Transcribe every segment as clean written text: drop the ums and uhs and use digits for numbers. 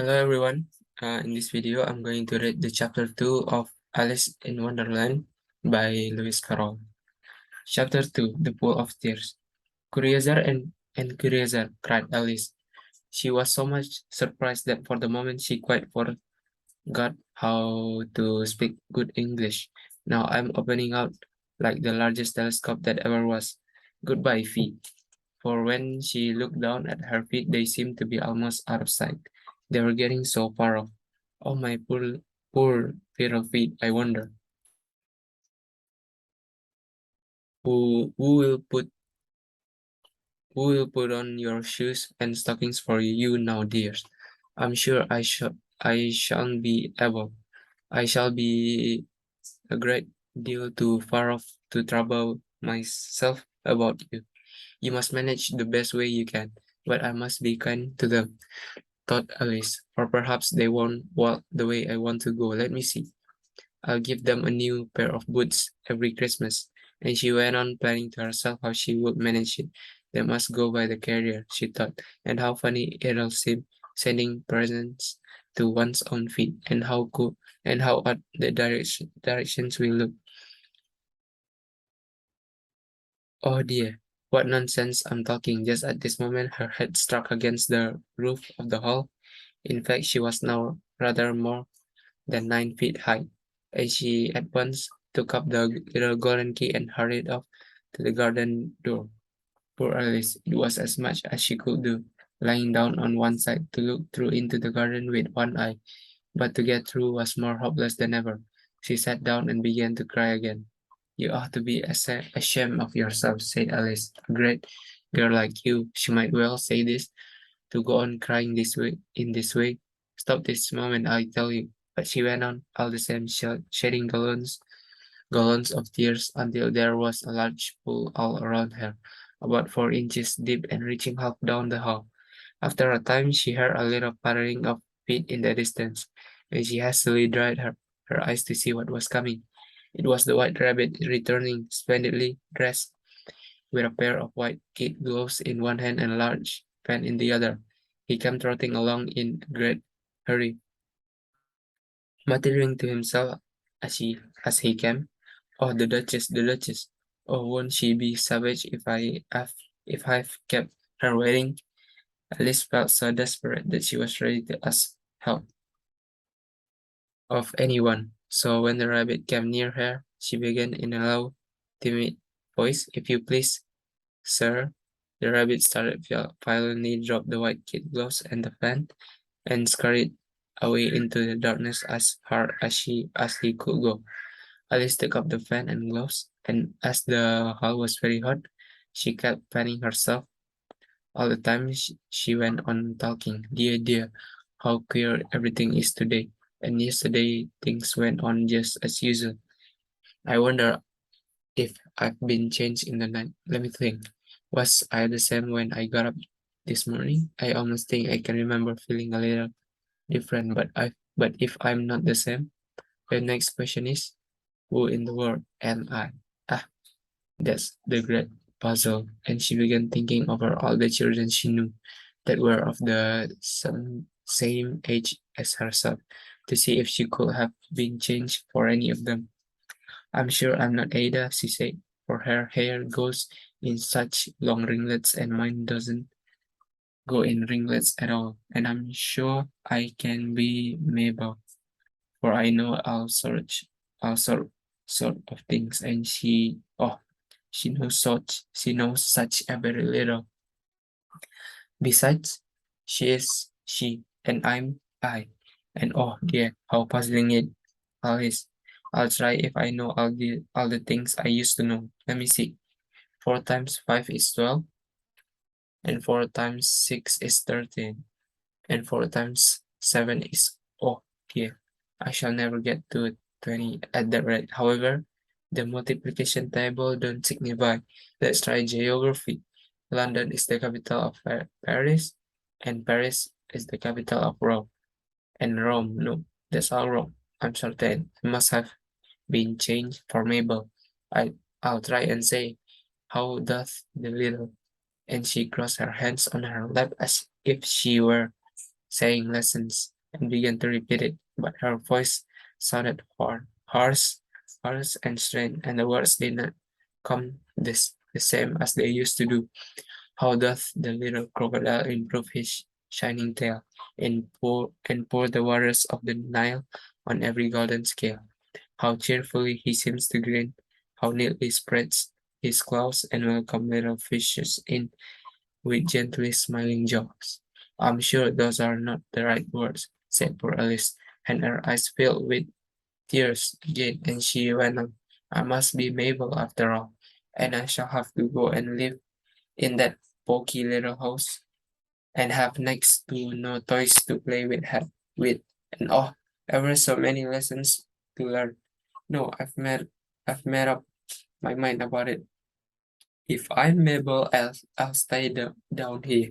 Hello everyone. In this video, I'm going to read the chapter 2 of Alice in Wonderland by Lewis Carroll. Chapter 2, The Pool of Tears. Curiouser and curiouser, cried Alice. She was so much surprised that for the moment she quite forgot how to speak good English. Now I'm opening out like the largest telescope that ever was. Goodbye, feet. For when she looked down at her feet, they seemed to be almost out of sight. They were getting so far off. Oh, my poor feral feet, I wonder. Who will put on your shoes and stockings for you now, dears? I'm sure I shan't be able. I shall be a great deal too far off to trouble myself about you. You must manage the best way you can, but I must be kind to them, thought Alice, or perhaps they won't walk the way I want to go. Let me see. I'll give them a new pair of boots every Christmas. And she went on planning to herself how she would manage it. They must go by the carrier, she thought, and how funny it'll seem sending presents to one's own feet, and how cool and how odd the directions will look. Oh dear, what nonsense I'm talking. Just at this moment her head struck against the roof of the hall. In fact, she was now rather more than 9 feet high, and she at once took up the little golden key and hurried off to the garden door. Poor Alice, it was as much as she could do, lying down on one side to look through into the garden with one eye, but to get through was more hopeless than ever. She sat down and began to cry again. You ought to be ashamed of yourself, said Alice. A great girl like you, she might well say this, to go on crying in this way. Stop this moment, I tell you. But she went on, all the same, shedding gallons of tears until there was a large pool all around her, about 4 inches deep and reaching half down the hall. After a time, she heard a little pattering of feet in the distance, and she hastily dried her eyes to see what was coming. It was the White Rabbit returning, splendidly dressed, with a pair of white kid gloves in one hand and a large fan in the other. He came trotting along in a great hurry, muttering to himself as he came, "Oh, the Duchess, the Duchess! Oh, won't she be savage if I've kept her waiting?" Alice felt so desperate that she was ready to ask help of anyone. So when the rabbit came near her, she began in a low, timid voice, "If you please, sir." The rabbit started violently, dropped the white kid gloves and the fan, and scurried away into the darkness as hard as he could go. Alice took up the fan and gloves, and as the hall was very hot, she kept fanning herself. All the time she went on talking. Dear, dear, how queer everything is today. And yesterday things went on just as usual. I wonder if I've been changed in the night. Let me think. Was I the same when I got up this morning? I almost think I can remember feeling a little different, but if I'm not the same, the next question is, who in the world am I? Ah, that's the great puzzle. And she began thinking over all the children she knew that were of the same age as herself, to see if she could have been changed for any of them. I'm sure I'm not Ada, she said, for her hair goes in such long ringlets and mine doesn't go in ringlets at all. And I'm sure I can be Mabel, for I know all sort of things, and she knows such a very little. Besides, she is she, and I'm I. And oh dear, how puzzling it all is. I'll try if I know all the things I used to know. Let me see. 4 times 5 is 12, and 4 times 6 is 13, and 4 times 7 is, oh dear, I shall never get to 20 at that rate. However, the multiplication table don't signify. Let's try geography. London is the capital of Paris, and Paris is the capital of Rome. And Rome, no, that's all wrong. I'm certain it must have been changed for Mabel. I'll try and say, how doth the little, and she crossed her hands on her lap as if she were saying lessons, and began to repeat it, but her voice sounded harsh and strained, and the words did not come the same as they used to do. How doth the little crocodile improve his shining tail, and pour the waters of the Nile on every golden scale? How cheerfully he seems to grin, how neatly spreads his claws and welcome little fishes in with gently smiling jaws. I'm sure those are not the right words, said poor Alice, and her eyes filled with tears again, and she went on. I must be Mabel after all, and I shall have to go and live in that poky little house, and have next to no toys to play with, and oh, ever so many lessons to learn. No, I've made up my mind about it. If I'm Mabel, I'll stay down here.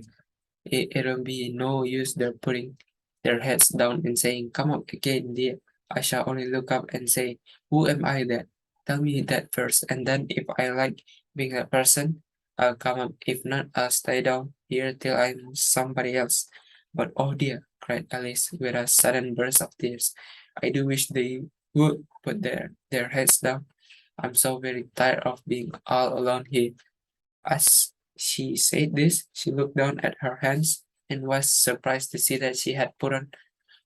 It'll be no use their putting their heads down and saying, "Come up again, dear." I shall only look up and say, "Who am I then? Tell me that first, and then if I like being a person, I'll come up. If not, I'll stay down here till I'm somebody else." But oh dear, cried Alice with a sudden burst of tears. I do wish they would put their heads down. I'm so very tired of being all alone here. As she said this, she looked down at her hands and was surprised to see that she had put on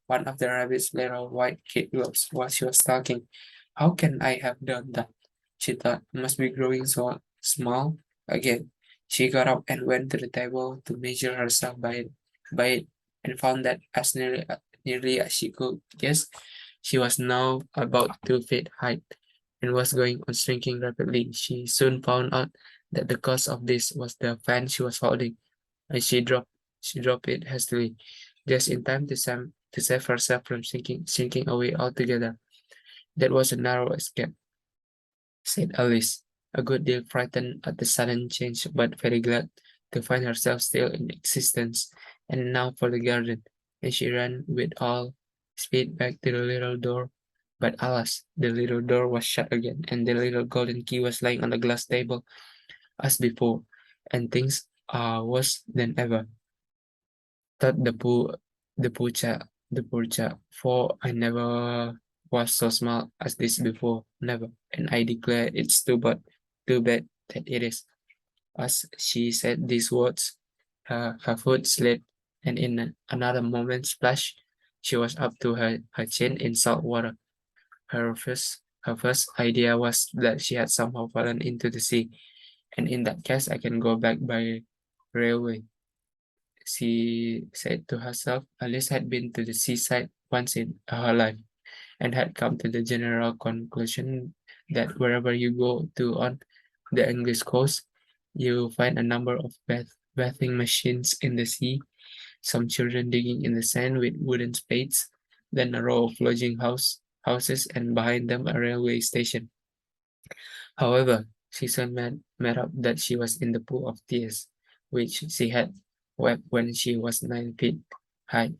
one of the rabbit's little white kid gloves while she was talking. How can I have done that? She thought. Must be growing so small again. She got up and went to the table to measure herself by it, and found that as nearly as she could guess, she was now about 2 feet high and was going on shrinking rapidly. She soon found out that the cause of this was the fan she was holding, and she dropped it hastily, just in time to save herself from sinking away altogether. That was a narrow escape, said Alice, a good deal frightened at the sudden change, but very glad to find herself still in existence. And now for the garden, and she ran with all speed back to the little door. But alas, the little door was shut again, and the little golden key was lying on the glass table as before, and things are worse than ever, thought the poor child, for I never was so small as this before, never, and I declare it's too bad that it is. As she said these words, her foot slipped, and in another moment, splash, she was up to her chin in salt water. Her first idea was that she had somehow fallen into the sea, and in that case, I can go back by railway. She said to herself. Alice had been to the seaside once in her life, and had come to the general conclusion that wherever you go to on the English coast, you find a number of bathing machines in the sea, some children digging in the sand with wooden spades, then a row of houses, and behind them a railway station. However, she soon made up that she was in the pool of tears, which she had wept when she was 9 feet high.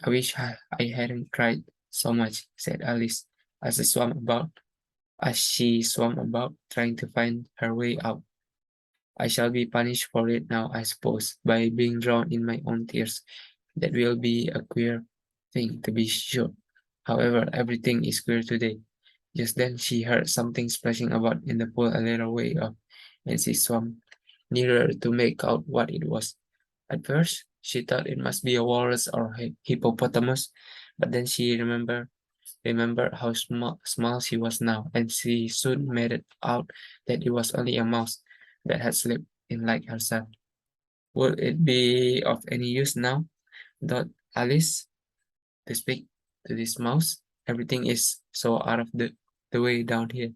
I wish I hadn't cried so much, said Alice, as she swam about, trying to find her way out. I shall be punished for it now, I suppose, by being drowned in my own tears. That will be a queer thing, to be sure. However, everything is queer today. Just then she heard something splashing about in the pool a little way off, and she swam nearer to make out what it was. At first, she thought it must be a walrus or hippopotamus, but then she remembered how small she was now, and she soon made it out that it was only a mouse that had slipped in like herself. Would it be of any use now, thought Alice, to speak to this mouse? Everything is so out of the way down here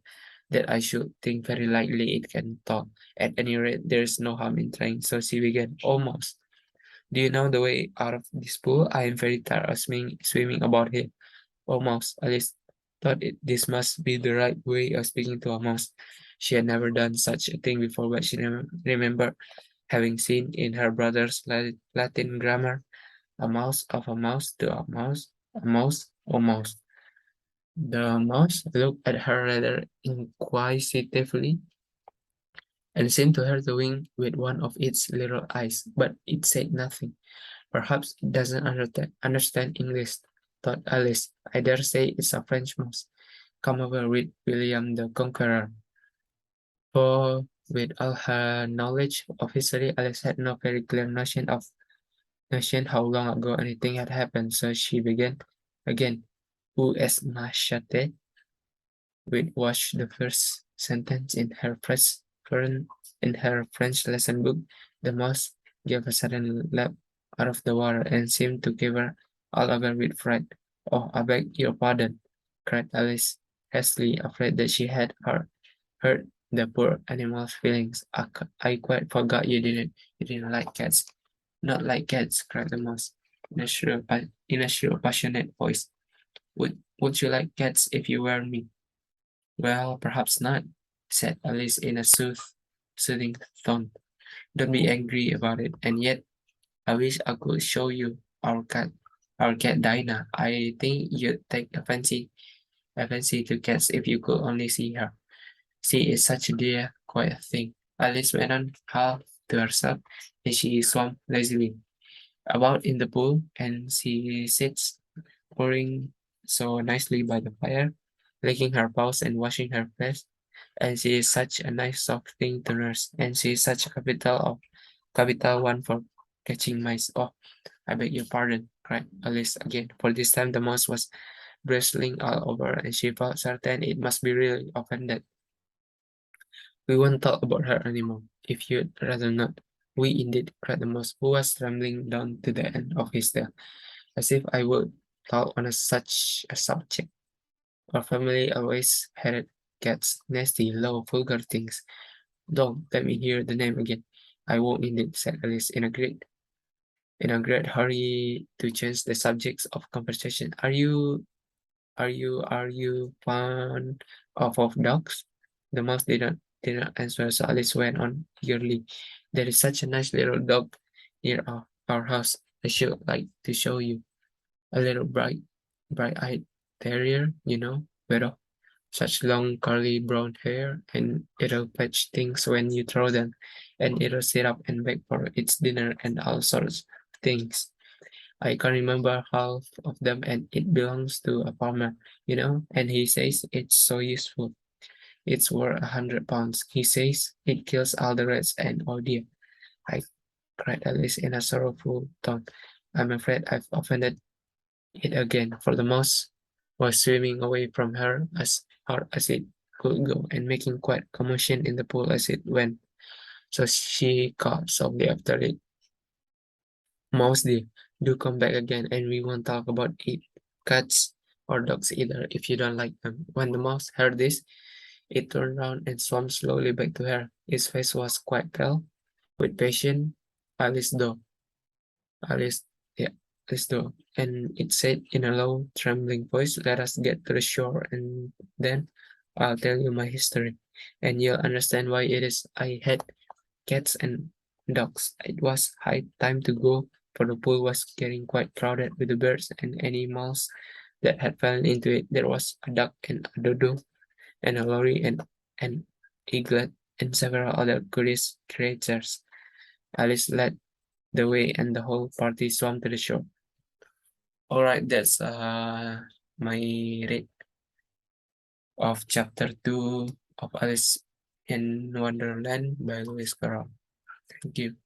that I should think very likely it can talk. At any rate, there is no harm in trying. So she began, "Oh, mouse, do you know the way out of this pool? I am very tired of swimming about here." Oh, mouse, Alice thought this must be the right way of speaking to a mouse. She had never done such a thing before, but she remembered having seen in her brother's Latin grammar a mouse of a mouse to a mouse, oh mouse. The mouse looked at her rather inquisitively and seemed to her to wink with one of its little eyes, but it said nothing. Perhaps it doesn't understand English, thought Alice. I dare say it's a French mouse. Come over with William the Conqueror. For with all her knowledge of history, Alice had no very clear notion how long ago anything had happened, so she began again. Où est ma chatte? Which was the first sentence in her French lesson book. The mouse gave a sudden leap out of the water and seemed to quiver all over with fright. "Oh, I beg your pardon," cried Alice, hastily, afraid that she had hurt the poor animal's feelings. I quite forgot you didn't like cats." "Not like cats," cried the mouse, in a shrill, passionate voice. Would you like cats if you were me?" "Well, perhaps not," said Alice in a soothing tone. "Don't be angry about it. And yet, I wish I could show you our cat Dinah. I think you'd take a fancy to cats if you could only see her. She is such a dear, quiet thing." Alice went on half to herself, and she swam lazily about in the pool, and she sits pouring so nicely by the fire, licking her paws and washing her face. And she is such a nice soft thing to nurse, and she is such a capital one for catching mice. "Oh, I beg your pardon," cried Alice again, for this time the mouse was bristling all over, and she felt certain it must be really offended. "We won't talk about her anymore, if you'd rather not." "We indeed," cried the mouse, who was trembling down to the end of his tail. "As if I would talk on such a subject. Our family always hated cats, nasty, low, vulgar things." "Don't let me hear the name again." "I won't indeed," said Alice in a great hurry to change the subjects of conversation. Are you fond of dogs?" The mouse did not answer, so Alice went on eagerly. "There is such a nice little dog near our house. I should like to show you. A little bright-eyed terrier, you know, with such long curly brown hair, and it'll fetch things when you throw them, and it'll sit up and beg for its dinner and all sorts of things. I can't remember half of them, and it belongs to a farmer, you know, and he says it's so useful. It's worth £100. He says it kills all the rats, and oh dear," I cried Alice in a sorrowful tone, "I'm afraid I've offended it again," for the mouse was swimming away from her as hard as it could go, and making quite a commotion in the pool as it went. So she called softly after it, "Mouse dear, do come back again, and we won't talk about cats or dogs either, if you don't like them." When the mouse heard this, it turned round and swam slowly back to her. Its face was quite pale with passion. Alice though, Alice, yeah, Alice though, and it said in a low, trembling voice, "Let us get to the shore, and then I'll tell you my history, and you'll understand why it is I hate cats and dogs." It was high time to go, for the pool was getting quite crowded with the birds and animals that had fallen into it. There was a duck and a dodo and a lorry and an eaglet and several other curious creatures. Alice led the way, and the whole party swam to the shore. All right, that's my read of chapter 2 of Alice in Wonderland by Lewis Carroll. Thank you.